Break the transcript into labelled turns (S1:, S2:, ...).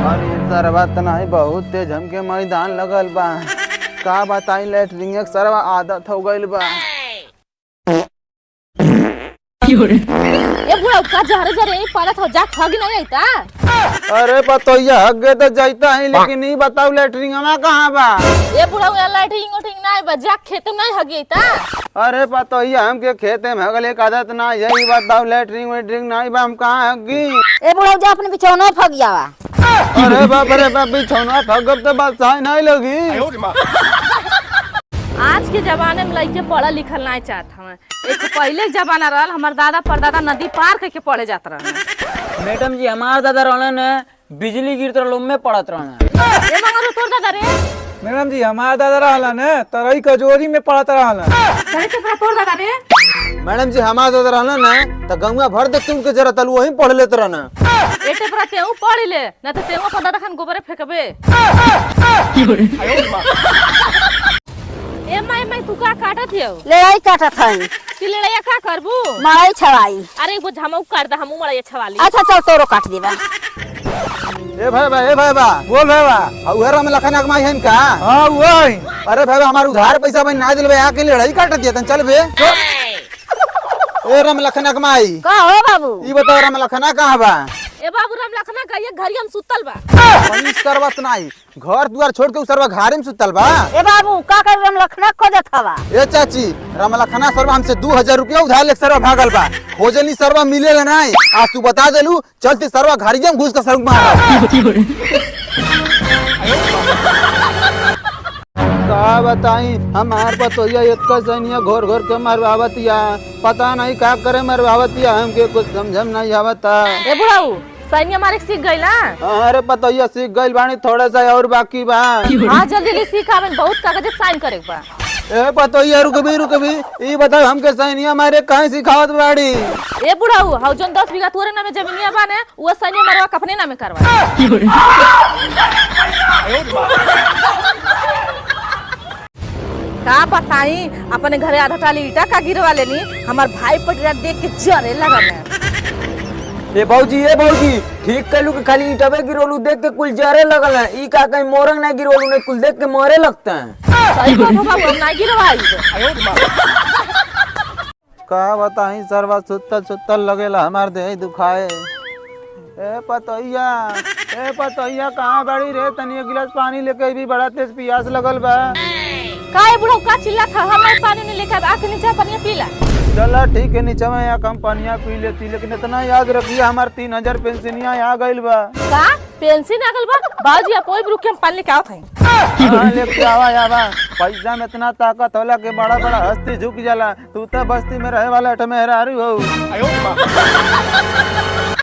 S1: अरे सरवा तनाई बहुत तेज हमके मैदान लगल बा। का बताई लेटरिंग एक सरवा आदत हो गइल बा।
S2: ए बुढ़ा का जहरे जहरे पड़त हो जा खगी नहीं आईता।
S1: अरे बतैया हगे तो जाता है लेकिन नहीं बताऊ लेटरिंग हमें कहाँ बा।
S2: ए बुढ़ा या लाइटिंग उटिंग नहीं बा जा खेत में नहीं हगी आईता।
S1: अरे बतैया हमके खेते में हगल एक आदत ना यही बताऊ लेटरिंग वेटरिंग नहीं बा हम कहाँ हगी।
S2: ए बुढ़ा जा अपने बिछौना फगियावा।
S1: अरे बाप रे बाप बिछौना फगब तो बात सही नहीं लगी।
S2: आज के जमाने में लड़के पढ़ा लिखल नहीं चाहत हमें। एक पहले के जमाना रहल हमार दादा परदादा नदी पार करके पढ़े जात रहल।
S3: मैडम जी हमार दादा रहलन बिजली गिरत रहल में पढ़त रहलन।
S2: ए मगर तोर दादा रे
S4: मैडम जी हमार दादा रहलन तरई कजोरी में पढ़त रहलन।
S2: करे के तोर दादा रे
S1: मैडम जी हमारा दादा रहना ना तो गंगा भर देख के उनके जरा तलु वहीं पढ़ लेते रहना।
S2: एटे पर तेऊ पढ़ ले ना तो तेऊ पर दादा खान गोबरे फेंकबे। ए माई तू का काटत हियो?
S5: लड़ाई काटत है।
S2: ती लड़ाई का करबू?
S5: मड़ाई छवाई।
S2: अरे एगो झमऊ काट दा हमू मड़ाई छवाली।
S5: अच्छा चल तोरो काट देबा।
S1: ए भाई बा
S4: बोल भाई बा।
S1: उहरा में लखन अगमाई है इनका।
S4: हाँ वही।
S1: अरे भाई हमारे उधार पैसा भाई ना दिलवे आके लड़ाई काट दिया तन चल बे। ए राम लखन अगमाई
S5: का हो बाबू?
S1: ई बताओ राम लखना कहाँ बा?
S2: ए बाबू राम लखना का ये घर हम सुतल बा।
S1: मनी सरवत नहीं घर द्वार छोड़ के उ सरवा घारे में सुतल बा।
S5: ए बाबू का कर हम लखना खोजत हवा।
S1: ए चाची राम लखना सरवा हमसे 2000 रुपया उधार लेके सरवा भागल बा। खोजली सरवा मिलेला नहीं आज तू बता देलू चलते सरवा घारिया में घुस के सड़क मार। का बताई हमार बतोइया इतना सैनिया घोर घोर के मरवावतिया पता नहीं का करे मरवावतिया हमके कुछ समझम नहीं आवता।
S2: ए बुढ़ाऊ सैनिया मारे सीख गई ना।
S1: अरे बतोइया सीख गइल बानी थोड़ा सा और बाकी बा।
S2: हां जल्दी सीखावन बहुत कागज साइन करे बा।
S1: ए बतोइया रुकबी ई बताओ हमके सैनिया मारे कहीं सिखावत बाड़ी।
S2: ए बुढ़ाऊ हाउ जन 10 बीघा तोरे नामे जमीनिया बाने वो सैनिया मारवा अपने नामे करवा। का बताई अपने घरे आधा टाली ईटा का गिरवा लेनी हमार भाई पटिया देख के जरे लगल।
S3: ए भौजी ठीक कहलू कि खाली ईटवे गिरोलू देख के कुल जरे लगल है। ई का कहीं मोरंग ना गिरोलू नहीं कुल देख के मरे लगते हैं।
S2: सही बात हो बाबू ना गिरवाई।
S1: का बताई सरवा सुतल सुतल लगेला हमार देह दुखाए। ए पतोइया कहाँ बड़ी रे तनी एक गिलास पानी लेके भी बड़ा तेज प्यास लगल बा।
S2: काहे बुढ़ाऊ का चिल्ला था हमारे पानी नहीं लेकर आके नीचे पानी पीला।
S1: चला ठीक है नीचे में यहाँ कम पानिया पी लेती लेकिन इतना याद रखिए हमार 3000 पेंशनिया आ गइल बा।
S2: का पेंशन आ गइल बा? बाबूजी आप कोई रुक के हम पानी लेके आवत हई।
S1: हाँ लेके आवा पैसा में इतना ताकत होला के बड़ा बड़ा हस्ती झुक जाला। तू तो बस्ती में रहे वाला ठमेहरारू हो।